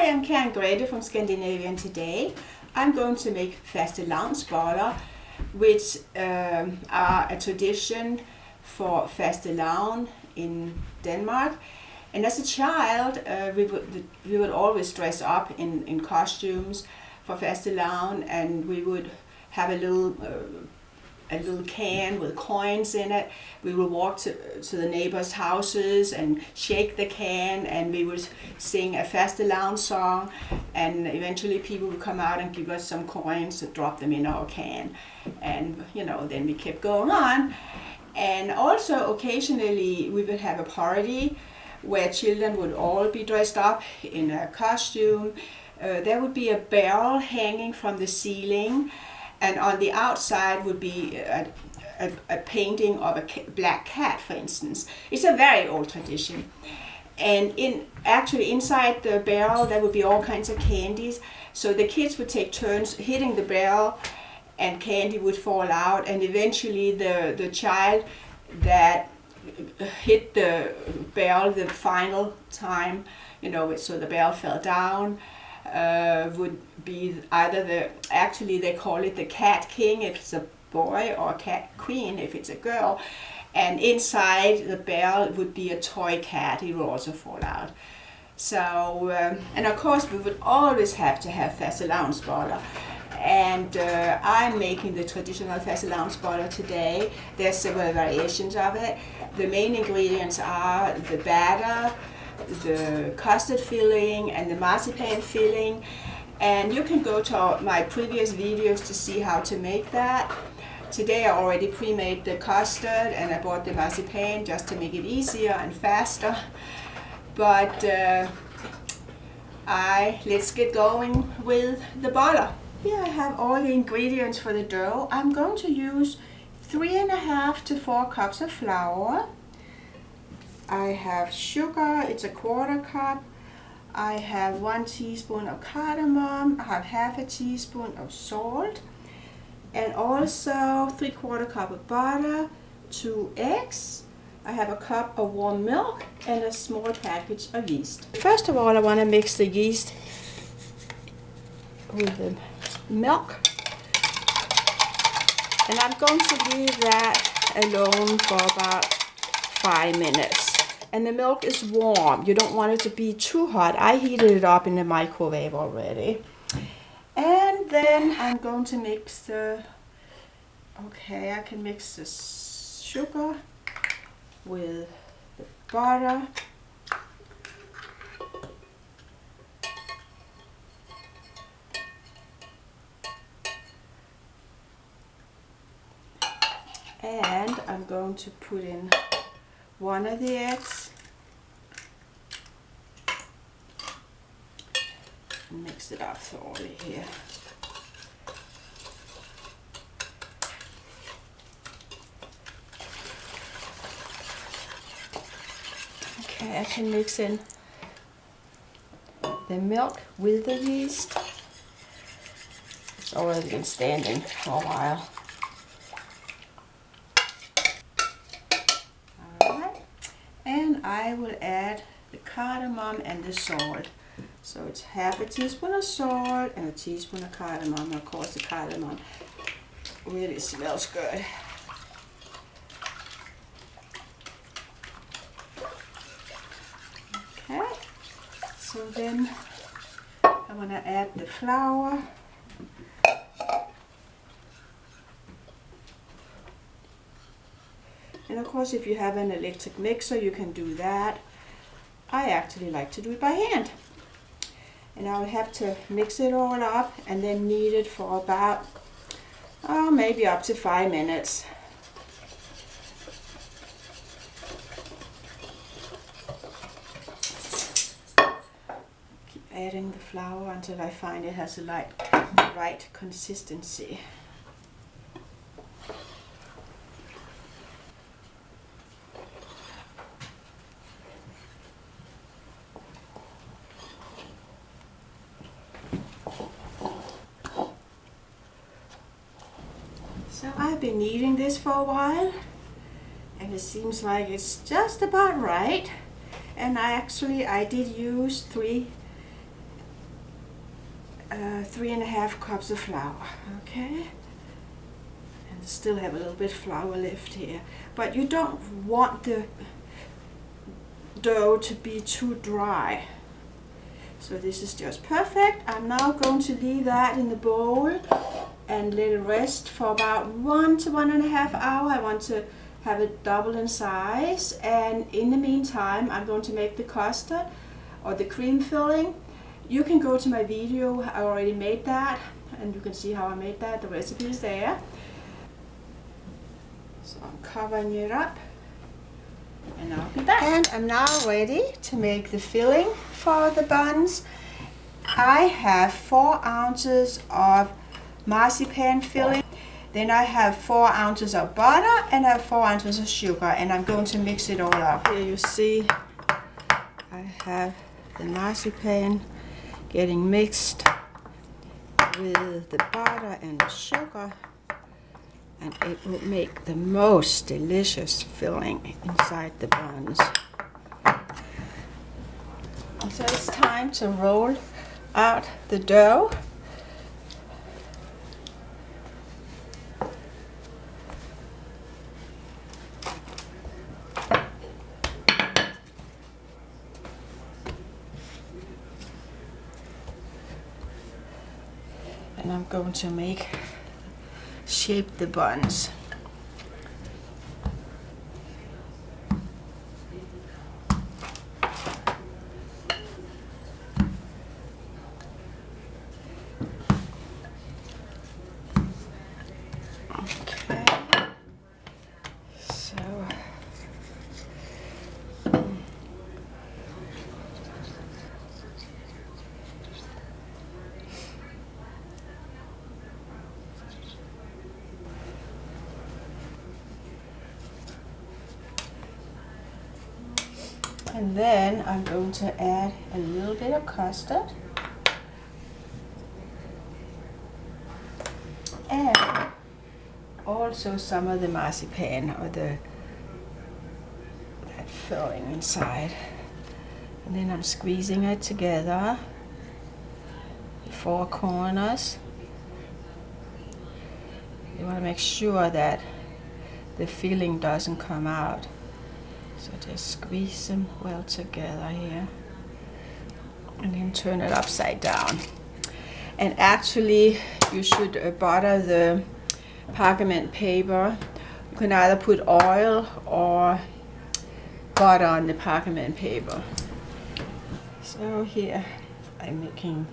I'm Grete from Scandinavian today. I'm going to make fastelavnsboller, which are a tradition for fastelavn in Denmark. And as a child, we would always dress up in costumes for fastelavn, and we would have a little can with coins in it. We would walk to the neighbors' houses and shake the can, and we would sing a fastelavn song, and eventually people would come out and give us some coins and drop them in our can, and then we kept going on. And also occasionally we would have a party where children would all be dressed up in a costume. There would be a barrel hanging from the ceiling, and on the outside would be a painting of a black cat, for instance. It's a very old tradition. And actually inside the barrel there would be all kinds of candies. So the kids would take turns hitting the barrel, and candy would fall out, and eventually the child that hit the barrel the final time, so the barrel fell down, would be either actually they call it the cat king if it's a boy, or cat queen if it's a girl, and inside the barrel would be a toy cat. It would also fall out. So and of course we would always have to have fastelavnsboller, and I'm making the traditional fastelavnsboller today. There's several variations of it. The main ingredients are the batter, the custard filling, and the marzipan filling, and you can go to my previous videos to see how to make that. Today I already pre-made the custard, and I bought the marzipan just to make it easier and faster. But let's get going with the boller. Here I have all the ingredients for the dough. I'm going to use 3.5 to 4 cups of flour. I have sugar, it's a 1/4 cup. I have 1 teaspoon of cardamom. I have 1/2 teaspoon of salt, and also 3/4 cup of butter, 2 eggs. I have a cup of warm milk and a small package of yeast. First of all, I want to mix the yeast with the milk, and I'm going to leave that alone for about 5 minutes. And the milk is warm. You don't want it to be too hot. I heated it up in the microwave already. And then I'm going to mix the, I can mix the sugar with the butter. And I'm going to put in 1 of the eggs. Mix it up thoroughly here. Okay, I can mix in the milk with the yeast. It's already been standing for a while. Alright, and I will add the cardamom and the salt. So it's 1/2 teaspoon of salt and 1 teaspoon of cardamom. Of course, the cardamom really smells good. Okay, so then I want to add the flour. And of course, if you have an electric mixer, you can do that. I actually like to do it by hand. And I'll have to mix it all up and then knead it for about, maybe up to 5 minutes. Keep adding the flour until I find it has the right consistency. So I've been kneading this for a while, and it seems like it's just about right. And I did use 3 3.5 cups of flour, okay? And still have a little bit of flour left here. But you don't want the dough to be too dry. So this is just perfect. I'm now going to leave that in the bowl and let it rest for about 1 to 1.5 hours. I want to have it double in size, and in the meantime I'm going to make the custard or the cream filling. You can go to my video, I already made that, and you can see how I made that, the recipe is there. So I'm covering it up, and I'll be back. And I'm now ready to make the filling for the buns. I have 4 ounces of marzipan filling. Then I have 4 ounces of butter and I have 4 ounces of sugar, and I'm going to mix it all up. Here you see I have the marzipan getting mixed with the butter and the sugar, and it will make the most delicious filling inside the buns. So it's time to roll out the dough. And I'm going to shape the buns. Okay. So and then I'm going to add a little bit of custard and also some of the marzipan or that filling inside. And then I'm squeezing it together, the 4 corners. You want to make sure that the filling doesn't come out. So just squeeze them well together here, and then turn it upside down. And actually you should butter the parchment paper. You can either put oil or butter on the parchment paper. So here I'm making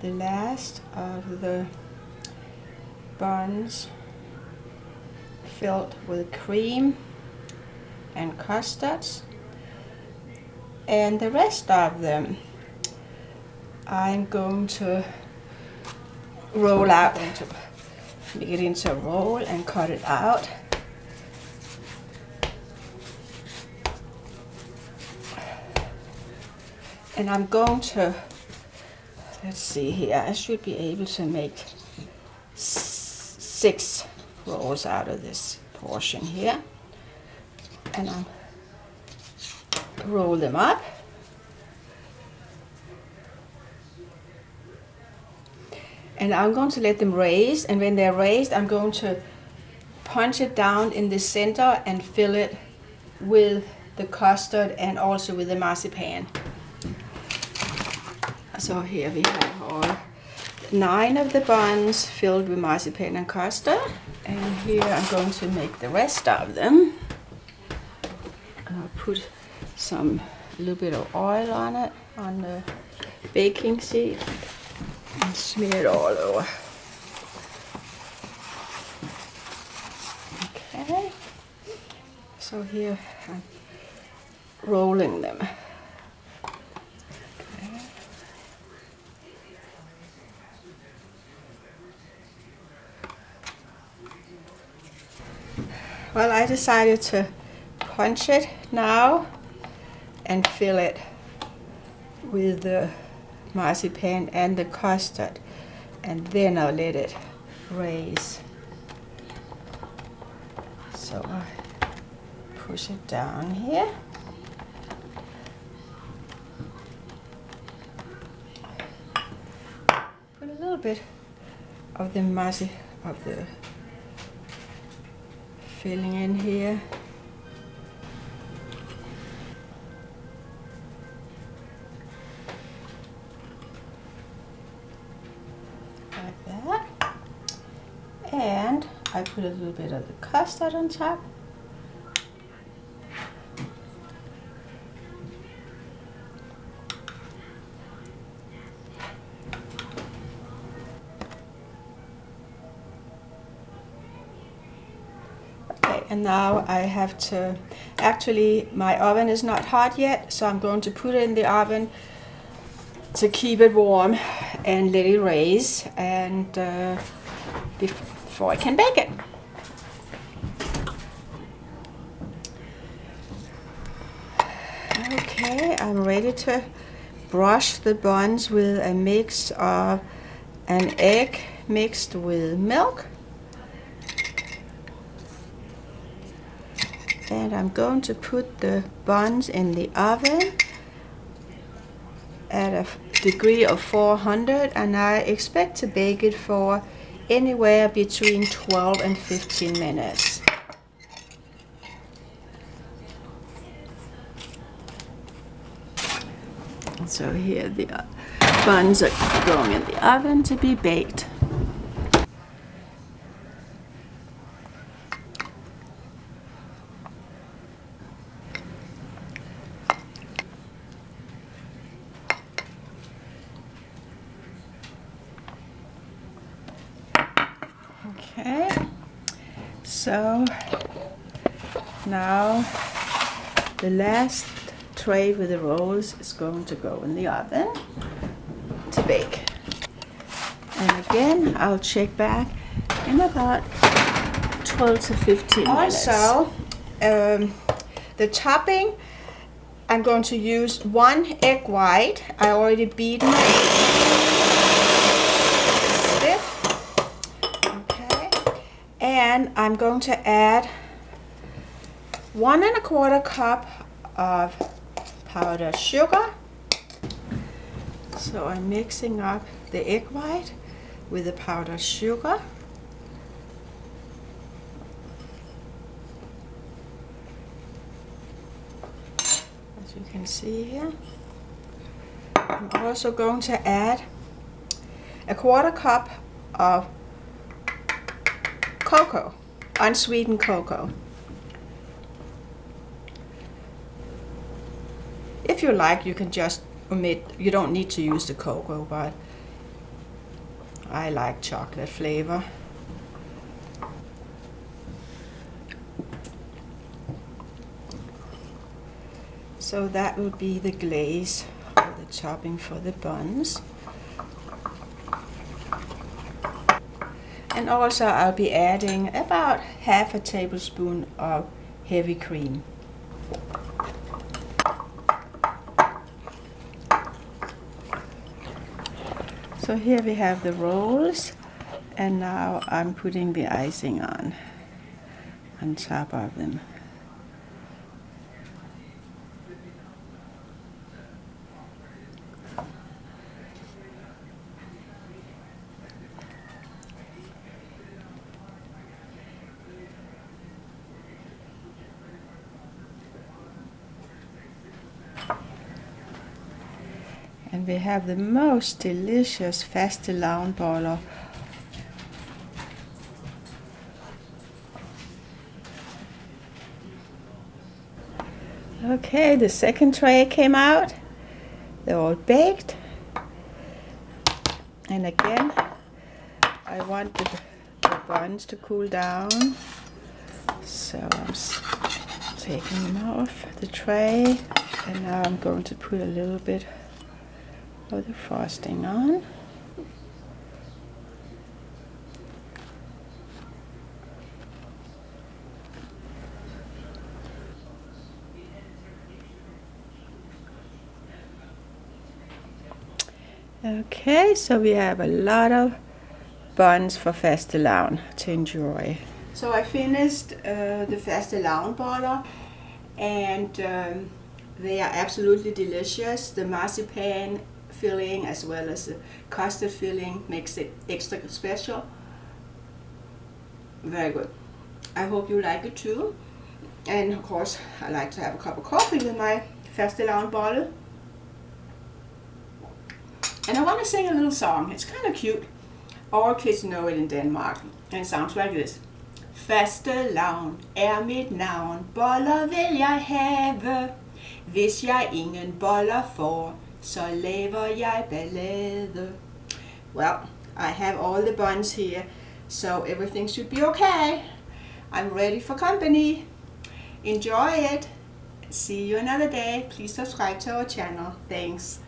the last of the buns filled with cream and custards, and the rest of them I'm going to roll out, to make it into a roll and cut it out. And I'm going to, let's see here, I should be able to make 6 rolls out of this portion here. And I'll roll them up. And I'm going to let them raise, and when they're raised I'm going to punch it down in the center and fill it with the custard and also with the marzipan. So here we have all 9 of the buns filled with marzipan and custard, and here I'm going to make the rest of them. I'll put a little bit of oil on it, on the baking sheet, and smear it all over. Okay, so here I'm rolling them. Okay. Well, I decided to punch it now and fill it with the marzipan and the custard, and then I'll let it raise. So I push it down here. Put a little bit of the filling in here. Like that. And I put a little bit of the custard on top. And now I have to, actually my oven is not hot yet, so I'm going to put it in the oven to keep it warm and let it raise, and before I can bake it. Okay, I'm ready to brush the buns with a mix of an egg mixed with milk. And I'm going to put the buns in the oven at a degree of 400, and I expect to bake it for anywhere between 12 and 15 minutes. So here the buns are going in the oven to be baked. Okay, so now the last tray with the rolls is going to go in the oven to bake. And again, I'll check back in about 12 to 15 minutes. Also, the topping, I'm going to use 1 egg white. I already beaten it. And I'm going to add 1 1/4 cup of powdered sugar. So I'm mixing up the egg white with the powdered sugar. As you can see here. I'm also going to add 1/4 cup of cocoa, unsweetened cocoa. If you like, you can just omit, you don't need to use the cocoa, but I like chocolate flavor. So that will be the glaze or the topping for the buns. And also I'll be adding about 1/2 tablespoon of heavy cream. So here we have the rolls, and now I'm putting the icing on top of them. And we have the most delicious fastelavnsboller. Okay, the second tray came out. They're all baked. And again, I want the buns to cool down. So I'm taking them off the tray. And now I'm going to put a little bit of the frosting on. Okay, so we have a lot of buns for fastelavn to enjoy. So I finished the fastelavnsboller, and they are absolutely delicious. The marzipan filling as well as the custard filling makes it extra special. Very good. I hope you like it too. And of course, I like to have a cup of coffee with my fastelavnsboller. And I want to sing a little song. It's kind of cute. All kids know it in Denmark. And it sounds like this. Fastelavn mit navn, boller vil jeg have. Hvis jeg ingen boller får, så laver jeg ballade. Well, I have all the buns here, so everything should be okay. I'm ready for company. Enjoy it. See you another day. Please subscribe to our channel. Thanks.